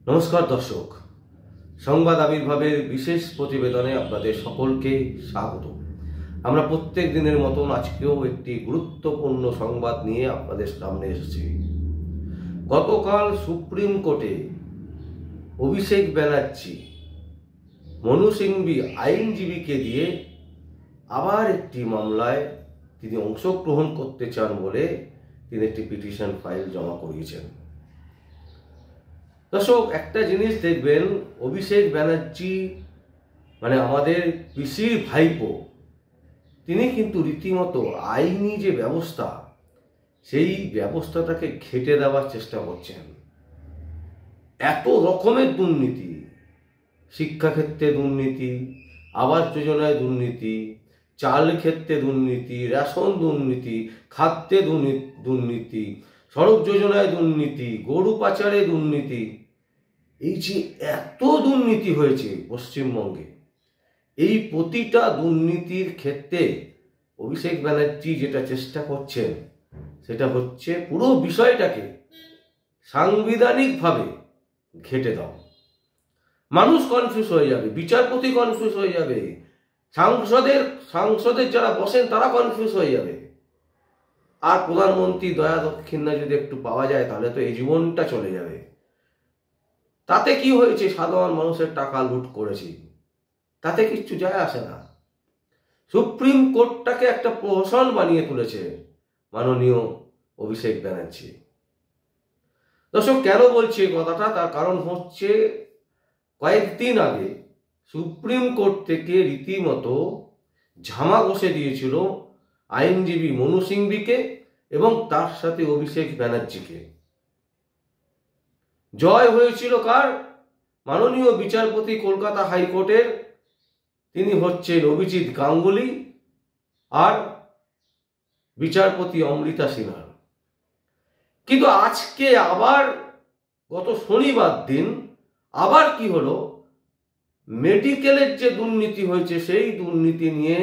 নমস্কার দর্শক, সংবাদ আবির্ভাবের বিশেষ প্রতিবেদনে আপনাদের সকলকে স্বাগত। আমরা প্রত্যেক দিনের মতন আজকেও একটি গুরুত্বপূর্ণ সংবাদ নিয়ে আপনাদের সামনে এসেছি। গতকাল সুপ্রিম কোর্টে অভিষেক ব্যানার্জি মনু সিংভি আইনজীবীকে দিয়ে আবার একটি মামলায় তিনি অংশগ্রহণ করতে চান বলে তিনি একটি পিটিশন ফাইল জমা করিয়েছেন। দর্শক, একটা জিনিস দেখবেন, অভিষেক ব্যানার্জি মানে আমাদের পিসির ভাইপো, তিনি কিন্তু রীতিমতো আইনি যে ব্যবস্থা সেই ব্যবস্থাটাকে ঘেঁটে দেওয়ার চেষ্টা করছেন। এত রকমের দুর্নীতি, শিক্ষাক্ষেত্রে দুর্নীতি, আবাস যোজনায় দুর্নীতি, চাল ক্ষেত্রে দুর্নীতি, রেশন দুর্নীতি, খাদ্যে দুর্নীতি, সড়ক যোজনায় দুর্নীতি, গরু পাচারে দুর্নীতি, এই যে এত দুর্নীতি হয়েছে পশ্চিমবঙ্গে, এই প্রতিটা দুর্নীতির ক্ষেত্রে অভিষেক ব্যানার্জি যেটা চেষ্টা করছেন সেটা হচ্ছে পুরো বিষয়টাকে সাংবিধানিকভাবে ঘেঁটে দাও। মানুষ কনফিউজ হয়ে যাবে, বিচারপতি কনফিউজ হয়ে যাবে, সাংসদের যারা বসেন তারা কনফিউজ হয়ে যাবে। আর প্রধানমন্ত্রী দয়া দক্ষিণা যদি একটু পাওয়া যায় তাহলে তো এই জীবনটা চলে যাবে। তাতে কি হয়েছে, সাধারণ মানুষের টাকা লুট করেছি, তাতে কিচ্ছু যায় আসে না। সুপ্রিম কোর্টটাকে একটা প্রহসন বানিয়ে তুলেছে মাননীয় অভিষেক ব্যানার্জি। দর্শক, কেন বলছি এই কথাটা, তার কারণ হচ্ছে কয়েকদিন আগে সুপ্রিম কোর্ট থেকে রীতিমতো ঝামা বসে দিয়েছিল আইনজীবী মনু সিংভিকে এবং তার সাথে অভিষেক ব্যানার্জিকে। জয় হয়েছিল কার? মাননীয় বিচারপতি কলকাতা হাইকোর্টের, তিনি হচ্ছেন অভিজিৎ গাঙ্গুলি আর বিচারপতি অমৃতা সিনহার। কিন্তু আজকে আবার গত শনিবার দিন আবার কি হলো, মেডিকেলের যে দুর্নীতি হয়েছে সেই দুর্নীতি নিয়ে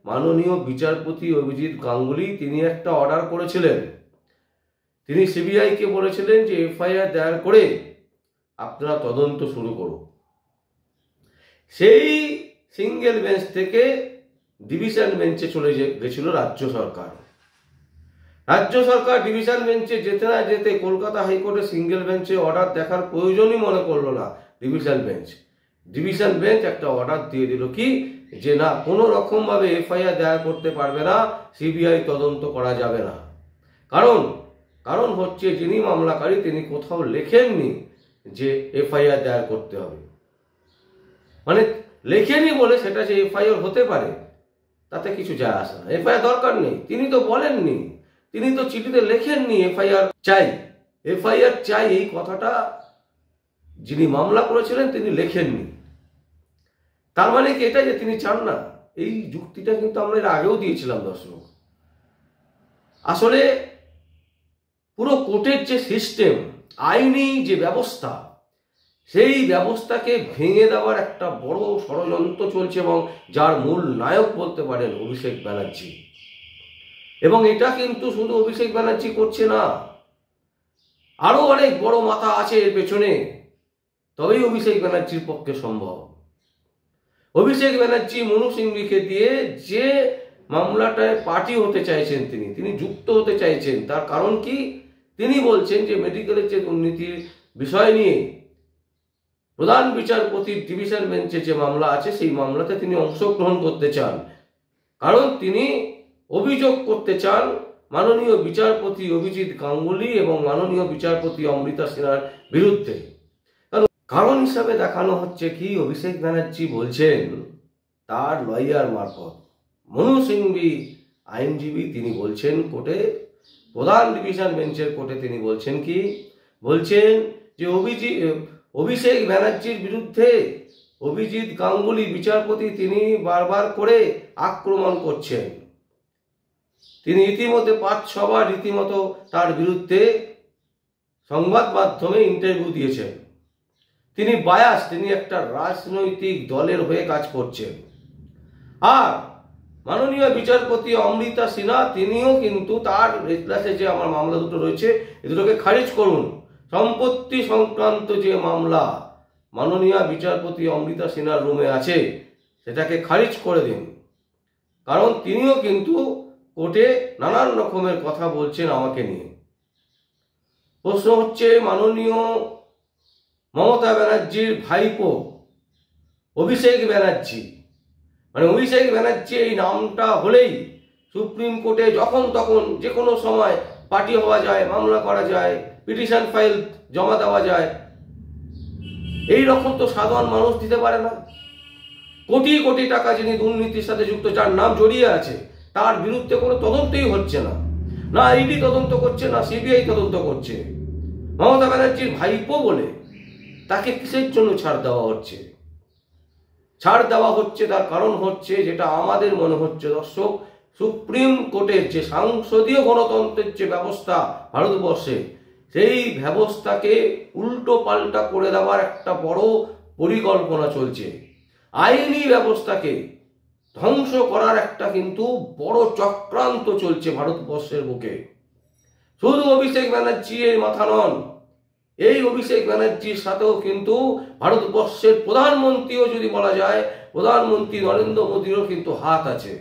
মাননীয় বিচারপতি অভিজিৎ গাঙ্গুলি তিনি একটা অর্ডার করেছিলেন। তিনি সিবিআইকে বলেছিলেন যে এফআইআর দায়ের করে আপনারা তদন্ত শুরু করুন। সেই সিঙ্গেল বেঞ্চ থেকে ডিভিশন বেঞ্চে চলে গেছিল রাজ্য সরকার। রাজ্য সরকার ডিভিশন বেঞ্চে যেতে না যেতে কলকাতা হাইকোর্টের সিঙ্গেল বেঞ্চে অর্ডার দেখার প্রয়োজনই মনে করলো না ডিভিশন বেঞ্চ একটা অর্ডার দিয়ে দিল কি, যে না, কোনো রকমভাবে এফআইআর দায়ের করতে পারবে না, সিবিআই তদন্ত করা যাবে না। কারণ হচ্ছে যিনি মামলাকারী তিনি কোথাও লেখেননি যে এফআইআর দায়ের করতে হবে। মানে লেখেনি বলে সেটা যে এফআইআর হতে পারে তাতে কিছু যায় আসে না। এফআইআর দরকার নেই, তিনি তো বলেননি, তিনি তো চিঠিতে লেখেননি এফআইআর চাই, এই কথাটা যিনি মামলা করেছিলেন তিনি লেখেননি। তার মানে কি এটা যে তিনি চান না? এই যুক্তিটা কিন্তু আমরা এর আগেও দিয়েছিলাম দর্শক। আসলে পুরো কোর্টের যে সিস্টেম, আইনি যে ব্যবস্থা, সেই ব্যবস্থাকে ভেঙে দেওয়ার একটা বড় ষড়যন্ত্র চলছে এবং যার মূল নায়ক বলতে পারেন অভিষেক ব্যানার্জি। এবং এটা কিন্তু শুধু অভিষেক ব্যানার্জি করছে না, আরো অনেক বড় মাথা আছে এর পেছনে, তবেই অভিষেক ব্যানার্জির পক্ষে সম্ভব। অভিষেক ব্যানার্জি মনু সিংভিকে দিয়ে যে মামলাটায় পার্টি হতে চাইছেন, তিনি যুক্ত হতে চাইছেন, তার কারণ কি? তিনি বলছেন যে মেডিকেলের যে দুর্নীতির বিষয় নিয়ে প্রধান বিচারপতির ডিভিশন বেঞ্চে যে মামলা আছে সেই মামলাতে তিনি অংশগ্রহণ করতে চান। কারণ তিনি অভিযোগ করতে চান মাননীয় বিচারপতি অভিজিৎ গাঙ্গুলি এবং মাননীয় বিচারপতি অমৃতা সিনহার বিরুদ্ধে। কারণ হিসাবে দেখানো হচ্ছে কি, অভিষেক ব্যানার্জি বলছেন তার লয়ার মারফত মনু সিংভি আইনজীবী তিনি বলছেন কোর্টে, প্রধান ডিভিশন বেঞ্চের কোর্টে তিনি বলছেন কি, বলছেন যে অভিষেক ব্যানার্জির বিরুদ্ধে অভিজিৎ গাঙ্গুলি বিচারপতি তিনি বারবার করে আক্রমণ করছেন। তিনি ইতিমধ্যে 5-6 বার রীতিমতো তার বিরুদ্ধে সংবাদ মাধ্যমে ইন্টারভিউ দিয়েছেন। তিনি বায়াস, তিনি একটা রাজনৈতিক দলের হয়ে কাজ করছেন। আর মাননীয় বিচারপতি অমৃতা সিনহা তিনিও কিন্তু তার এজলাসে যে আমার মামলা দুটো রয়েছে এ দুটোকে খারিজ করুন, সম্পত্তি সংক্রান্ত যে মামলা মাননীয় বিচারপতি অমৃতা সিনহার রুমে আছে সেটাকে খারিজ করে দিন। কারণ তিনিও কিন্তু কোর্টে নানান রকমের কথা বলছেন আমাকে নিয়ে। প্রশ্ন হচ্ছে, মাননীয় মমতা ব্যানার্জির ভাইপো অভিষেক ব্যানার্জি, মানে অভিষেক ব্যানার্জি এই নামটা হলেই সুপ্রিম কোর্টে যখন তখন যে কোনো সময় পার্টি হওয়া যায়, মামলা করা যায়, পিটিশন ফাইল জমা দেওয়া যায়। এই রকম তো সাধারণ মানুষ দিতে পারে না। কোটি কোটি টাকা যিনি দুর্নীতির সাথে যুক্ত, যার নাম জড়িয়ে আছে, তার বিরুদ্ধে কোনো তদন্তই হচ্ছে না। না ইডি তদন্ত করছে, না সিবিআই তদন্ত করছে। মমতা ব্যানার্জির ভাইপো বলে তাকে কিসের জন্য ছাড় দেওয়া হচ্ছে? ছাড় দেওয়া হচ্ছে তার কারণ হচ্ছে, যেটা আমাদের মনে হচ্ছে দর্শক, সুপ্রিম কোর্টের যে সংসদীয় গণতন্ত্রের যে ব্যবস্থা ভারতবর্ষে, সেই ব্যবস্থাকে উল্টো পাল্টা করে দেওয়ার একটা বড় পরিকল্পনা চলছে। আইনি ব্যবস্থাকে ধ্বংস করার একটা কিন্তু বড় চক্রান্ত চলছে ভারতবর্ষের বুকে। শুধু অভিষেক ব্যানার্জি এর মাথা নন, এই অভিষেক ব্যানার্জির সাথেও কিন্তু ভারতবর্ষের প্রধানমন্ত্রীও যদি বলা যায়, প্রধানমন্ত্রী নরেন্দ্র মোদীরও কিন্তু হাত আছে।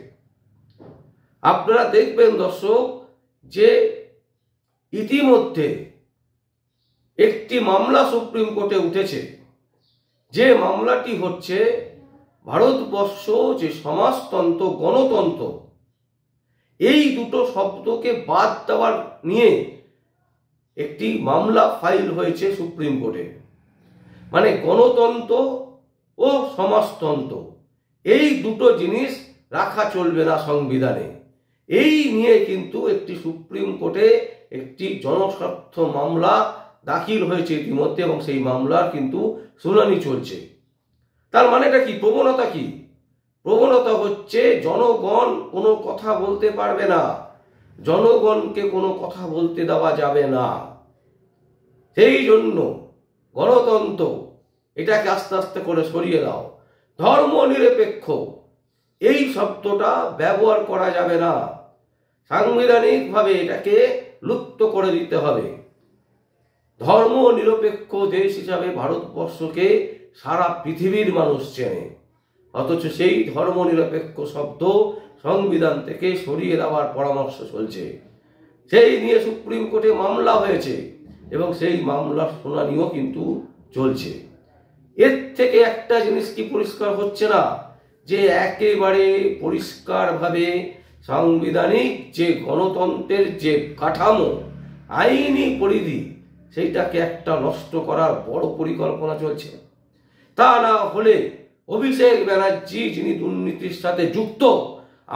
আপনারা দেখবেন দর্শক যে ইতিমধ্যে একটি মামলা সুপ্রিম কোর্টে উঠেছে, যে মামলাটি হচ্ছে ভারতবর্ষ যে সমাজতন্ত্র গণতন্ত্র, এই দুটো শব্দকে বাদ দেওয়ার নিয়ে একটি মামলা ফাইল হয়েছে সুপ্রিম কোর্টে। মানে গণতন্ত্র ও সমাজতন্ত্র এই দুটো জিনিস রাখা চলবে না সংবিধানে। এই নিয়ে কিন্তু একটি সুপ্রিম কোর্টে একটি জনস্বার্থ মামলা দাখিল হয়েছে ইতিমধ্যে, এবং সেই মামলার কিন্তু শুনানি চলছে। তার মানেটা কি? প্রবণতা কি? প্রবণতা হচ্ছে জনগণ কোনো কথা বলতে পারবে না, জনগণকে কোনো কথা বলতে দেওয়া যাবে না। সেই জন্য গণতন্ত্র এটাকে আস্তে আস্তে করে সরিয়ে দাও। ধর্ম নিরপেক্ষ এই শব্দটা ব্যবহার করা যাবে না, সাংবিধানিকভাবে এটাকে লুপ্ত করে দিতে হবে। ধর্ম নিরপেক্ষ দেশ হিসাবে ভারতবর্ষকে সারা পৃথিবীর মানুষ চেনে, অথচ সেই ধর্ম নিরপেক্ষ শব্দ সংবিধান থেকে সরিয়ে দেওয়ার পরামর্শ চলছে। সেই নিয়ে সুপ্রিম কোর্টে মামলা হয়েছে এবং সেই মামলার শুনানিও কিন্তু চলছে। এর থেকে একটা জিনিস কি পরিষ্কার হচ্ছে না, যে একেবারে পরিষ্কারভাবে সাংবিধানিক যে গণতন্ত্রের যে কাঠামো, আইনি পরিধি, সেইটাকে একটা নষ্ট করার বড় পরিকল্পনা চলছে। তা না হলে অভিষেক ব্যানার্জি যিনি দুর্নীতির সাথে যুক্ত,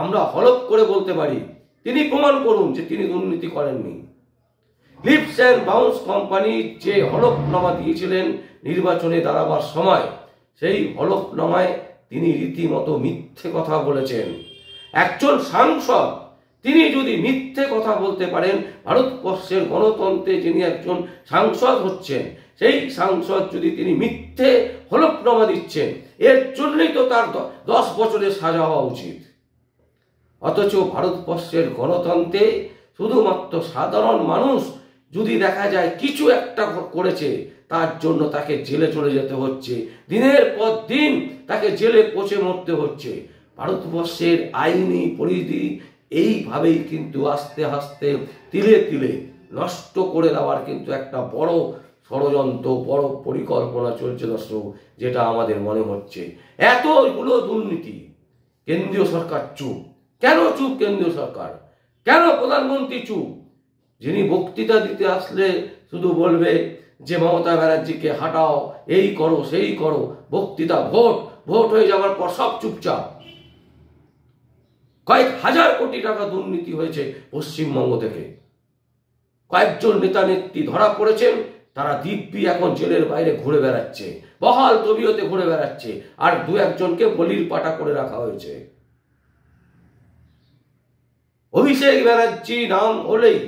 আমরা হলফ করে বলতে পারি, তিনি প্রমাণ করুন যে তিনি দুর্নীতি করেননি। লিপস অ্যান্ড বাউন্স কোম্পানি যে হলফনামা দিয়েছিলেন নির্বাচনে দাঁড়াবার সময়, সেই হলফনামায় তিনি রীতিমতো মিথ্যে কথা বলেছেন। একজন সাংসদ তিনি যদি মিথ্যে কথা বলতে পারেন, ভারতবর্ষের গণতন্ত্রে যিনি একজন সাংসদ হচ্ছেন, সেই সাংসদ যদি তিনি মিথ্যে হলফনামা দিচ্ছেন, এর জন্যই তো তার 10 বছরের সাজা হওয়া উচিত। অথচ ভারতবর্ষের গণতন্ত্রে শুধুমাত্র সাধারণ মানুষ যদি দেখা যায় কিছু একটা করেছে, তার জন্য তাকে জেলে চলে যেতে হচ্ছে, দিনের পর দিন তাকে জেলে পচে মরতে হচ্ছে। ভারতবর্ষের আইনি পরিধি এইভাবেই কিন্তু আস্তে আস্তে তিলে তিলে নষ্ট করে দেওয়ার কিন্তু একটা বড় ষড়যন্ত্র, বড় পরিকল্পনা চলছে দর্শক, যেটা আমাদের মনে হচ্ছে। এতগুলো দুর্নীতি, কেন্দ্রীয় সরকার চুপ কেন? চুপ কেন্দ্রীয় সরকার কেন? প্রধানমন্ত্রী চুপ? যিনি বক্তৃতা দিতে আসলে শুধু বলবে যে মমতা ব্যানার্জিকে হাঁটাও, এই করো সেই করো, বক্তৃতা ভোট হয়ে যাওয়ার পর সব চুপচাপ। কয়েক হাজার কোটি টাকা দুর্নীতি হয়েছে পশ্চিমবঙ্গ থেকে। কয়েকজন নেতা নেত্রী ধরা পড়েছেন, তারা দিব্যি এখন জেলের বাইরে ঘুরে বেড়াচ্ছে, বহাল তবিয়তে ঘুরে বেড়াচ্ছে, আর 2-1জনকে বলির পাটা করে রাখা হয়েছে। অভিষেক ব্যানার্জি নাম হলেই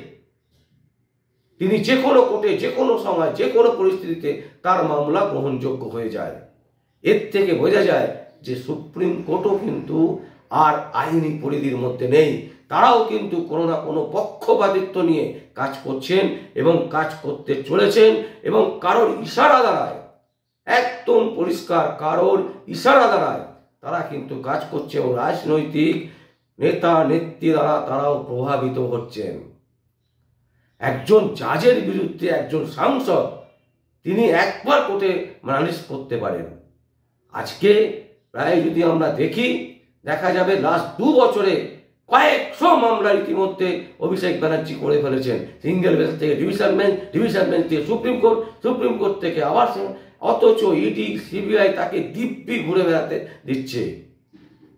তিনি যে কোনো কোর্টে, যে কোনো সময়, যে কোনো পরিস্থিতিতে তার মামলা গ্রহণযোগ্য হয়ে যায়। এর থেকে বোঝা যায় যে সুপ্রিম কোর্টও কিন্তু আর আইনি পরিধির মধ্যে নেই। তারাও কিন্তু কোনো না কোনো পক্ষপাতিত্ব নিয়ে কাজ করছেন এবং কাজ করতে চলেছেন, এবং কারোর ইশারা দ্বারায়, একদম পরিষ্কার কারোর ইশারা দ্বারায় তারা কিন্তু কাজ করছে, এবং রাজনৈতিক নেতা নেত্রী দ্বারা তারাও প্রভাবিত হচ্ছেন। একজন জাজের বিরুদ্ধে একজন সাংসদ তিনি একবার কোর্টে নালিশ করতে পারেন। আজকে প্রায় যদি আমরা দেখা যাবে লাস্ট 2 বছরে কয়েকশো মামলা ইতিমধ্যে অভিষেক ব্যানার্জি করে ফেলেছেন। সিঙ্গেল বেঞ্চ থেকে ডিভিশন বেঞ্চ, ডিভিশন বেঞ্চ থেকে সুপ্রিম কোর্ট, সুপ্রিম কোর্ট থেকে আবার, অথচ ইডি সিবিআই তাকে দিব্যি ঘুরে বেড়াতে দিচ্ছে।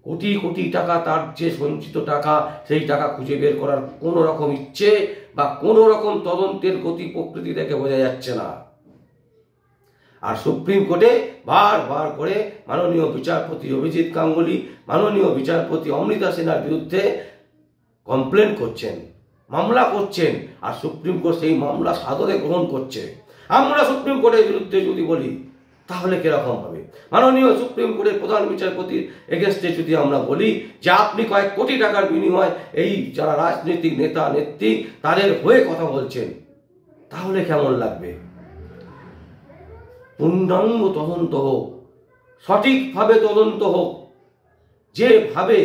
কোটি কোটি টাকা, তার যে সঞ্চিত টাকা, সেই টাকা খুঁজে বের করার কোনো রকম ইচ্ছে বা কোনো রকম তদন্তের গতি প্রকৃতি থেকে বোঝা যাচ্ছে না। আর সুপ্রিম কোর্টে বারবার করে মাননীয় বিচারপতি অভিজিৎ গাঙ্গুলি, মাননীয় বিচারপতি অমৃতা সিনহার বিরুদ্ধে কমপ্লেন করছেন, মামলা করছেন, আর সুপ্রিম কোর্ট সেই মামলা সাদরে গ্রহণ করছে। আমরা সুপ্রিম কোর্টের বিরুদ্ধে যদি বলি তাহলে কিরকম হবে? মাননীয় সুপ্রিম কোর্টের প্রধান বিচারপতির এগেনস্টে যদি আমরা বলি যে আপনি কয়েক কোটি টাকার বিনিময়ে এই যারা রাজনৈতিক নেতা নেত্রী তাদের হয়ে কথা বলছেন, তাহলে কেমন লাগবে? পূর্ণাঙ্গ তদন্ত হোক, সঠিকভাবে তদন্ত হোক। যেভাবে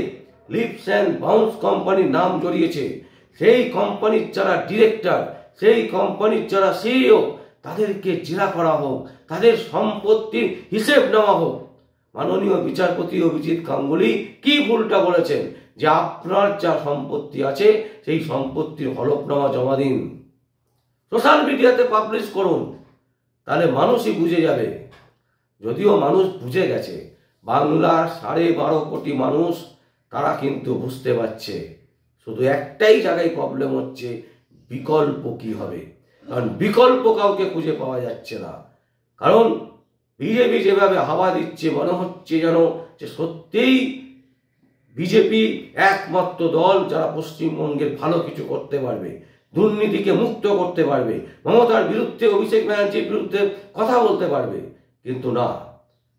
লিপস অ্যান্ড বাউন্স কোম্পানির নাম জড়িয়েছে, সেই কোম্পানির যারা ডিরেক্টর, সেই কোম্পানির যারা সিইও, তাদেরকে জেরা করা হোক, তাদের সম্পত্তির হিসেব নেওয়া হোক। মাননীয় বিচারপতি অভিজিৎ গাঙ্গুলি কি ভুলটা বলেছেন যে আপনার যা সম্পত্তি আছে সেই সম্পত্তির হলফনামা জমা দিন, সোশ্যাল মিডিয়াতে পাবলিশ করুন, তাহলে মানুষই বুঝে যাবে। যদিও মানুষ বুঝে গেছে, বাংলার 12.5 কোটি মানুষ তারা কিন্তু বুঝতে পারছে। শুধু একটাই জায়গায় প্রবলেম হচ্ছে, বিকল্প কি হবে? কারণ বিকল্প কাউকে খুঁজে পাওয়া যাচ্ছে না। কারণ বিজেপি যেভাবে হাওয়া দিচ্ছে, মনে হচ্ছে যেন যে সত্যিই বিজেপি একমাত্র দল যারা পশ্চিমবঙ্গের ভালো কিছু করতে পারবে, দুর্নীতিকে মুক্ত করতে পারবে, মমতার বিরুদ্ধে, অভিষেক ব্যানার্জির বিরুদ্ধে কথা বলতে পারবে। কিন্তু না,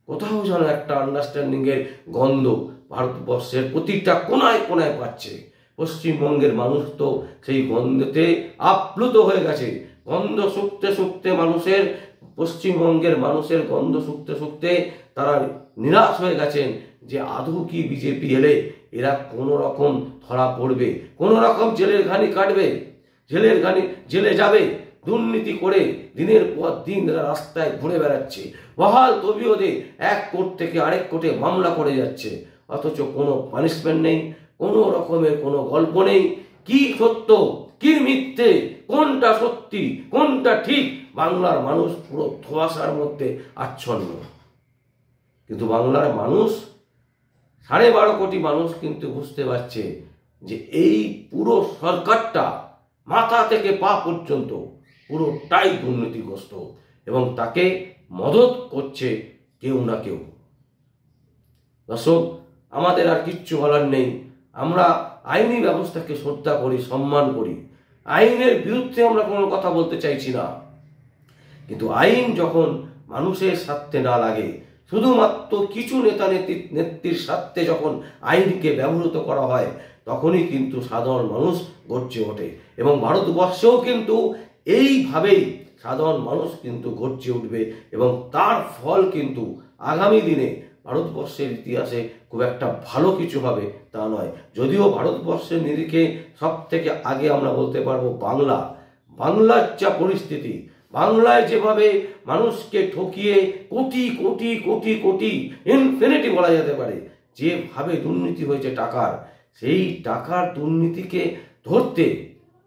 কোথাও যেন একটা আন্ডারস্ট্যান্ডিংয়ের গন্ধ ভারতবর্ষের প্রতিটা কোনায় কোনায় পাচ্ছে। পশ্চিমবঙ্গের মানুষ তো সেই গন্ধতে আপ্লুত হয়ে গেছে। গন্ধ শুকতে শুকতে মানুষের, পশ্চিমবঙ্গের মানুষের গন্ধ শুকতে শুকতে তারা নিরাশ হয়ে গেছেন যে আদৌ কি বিজেপি এলে এরা কোনো রকম ধরা পড়বে, কোনো রকম জেলের ঘানি কাটবে, জেলে যাবে। দুর্নীতি করে দিনের পর দিন এরা রাস্তায় ঘুরে বেড়াচ্ছে, বহাল তবিয়তে এক কোর্ট থেকে আরেক কোর্টে মামলা করে যাচ্ছে, অথচ কোনো পানিশমেন্ট নেই, কোনো রকমের কোনো গল্প নেই। কি সত্য, কি মিথ্যে, কোনটা সত্যি, কোনটা ঠিক, বাংলার মানুষ পুরো ধোঁয়াশার মধ্যে আচ্ছন্ন। কিন্তু বাংলার মানুষ, 12.5 কোটি মানুষ কিন্তু বুঝতে পারছে যে এই পুরো সরকারটা মাথা থেকে পা পর্যন্ত পুরোটাই দুর্নীতিগ্রস্ত, এবং তাকে মদত করছে কেউ না কেউ। দর্শক, আমাদের আর কিচ্ছু বলার নেই। আমরা আইনি ব্যবস্থাকে শ্রদ্ধা করি, সম্মান করি। আইনের বিরুদ্ধে আমরা কোনো কথা বলতে চাইছি না, কিন্তু আইন যখন মানুষের স্বার্থে না লাগে, শুধুমাত্র কিছু নেতা নেত্রীর স্বার্থে যখন আইনকে ব্যবহৃত করা হয়, তখনই কিন্তু সাধারণ মানুষ গর্জে ওঠে। এবং ভারতবর্ষেও কিন্তু এইভাবেই সাধারণ মানুষ কিন্তু গর্জে উঠবে, এবং তার ফল কিন্তু আগামী দিনে ভারতবর্ষের ইতিহাসে খুব একটা ভালো কিছু হবে তা নয়। যদিও ভারতবর্ষের নিরিখে সব থেকে আগে আমরা বলতে পারবো বাংলার যা পরিস্থিতি, বাংলায় যেভাবে মানুষকে ঠকিয়ে কোটি কোটি কোটি কোটি ইনফিনিটি বলা যেতে পারে যেভাবে দুর্নীতি হয়েছে টাকার, সেই টাকার দুর্নীতিকে ধরতে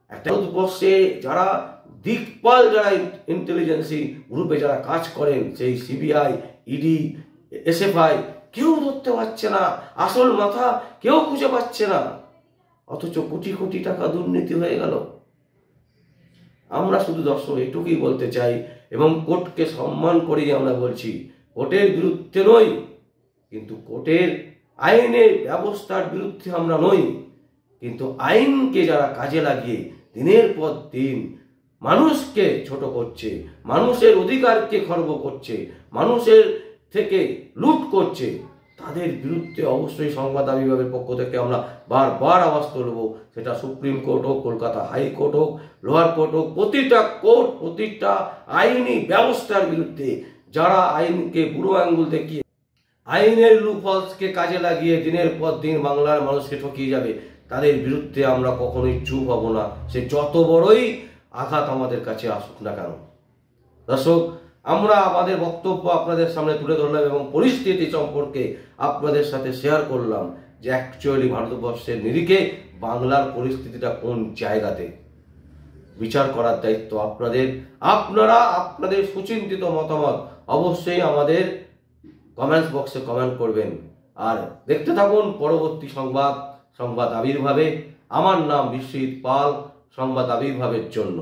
একটা ভারতবর্ষে যারা দিকপাল, যারা ইন্টেলিজেন্সি গ্রুপে যারা কাজ করেন, সেই সিবিআই, ইডি, এসএফআই, কেউ ধরতে পারছে না, আসল মাথা কেউ খুঁজে পাচ্ছে না, অথচ কোটি কোটি টাকা দুর্নীতি হয়ে গেল। আমরা শুধু দর্শক এটুকুই বলতে চাই, এবং কোর্টকে সম্মান করেই আমরা বলছি, কোর্টের বিরুদ্ধে নই, কিন্তু কোর্টের আইনের ব্যবস্থার বিরুদ্ধে আমরা নই, কিন্তু আইনকে যারা কাজে লাগিয়ে দিনের পর দিন মানুষকে ছোট করছে, মানুষের অধিকারকে খর্ব করছে, মানুষের থেকে লুট করছে, তাদের বিরুদ্ধে অবশ্যই সংবাদ বিভাগের পক্ষ থেকে আমরা বারবার আওয়াজ তুলব। সেটা সুপ্রিম কোর্ট হোক, কলকাতা হাইকোর্ট হোক, লোয়ার কোর্ট হোক, প্রতিটা কোর্ট, প্রতিটা আইনি ব্যবস্থার বিরুদ্ধে যারা আইনকে বুড়ো আঙ্গুল দেখিয়ে আইনের লুপহোলসকে কাজে লাগিয়ে দিনের পর দিন বাংলার মানুষকে ঠকিয়ে যাবে, তাদের বিরুদ্ধে আমরা কখনোই চুপ হব না, সে যত বড়ই আঘাত আমাদের কাছে আসুক না কেন। দর্শক, আমরা আমাদের বক্তব্য আপনাদের সামনে তুলে ধরলাম এবং পরিস্থিতি সম্পর্কে আপনাদের সাথে শেয়ার করলাম যে অ্যাকচুয়ালি ভারতবর্ষের নিরিখে বাংলার পরিস্থিতিটা কোন জায়গাতে। বিচার করার দায়িত্ব আপনাদের। আপনারা আপনাদের সুচিন্তিত মতামত অবশ্যই আমাদের কমেন্টস বক্সে কমেন্ট করবেন। আর দেখতে থাকুন পরবর্তী সংবাদ আবির্ভাবে। আমার নাম বিশ্বজিৎ পাল, সংবাদ আবির্ভাবের জন্য।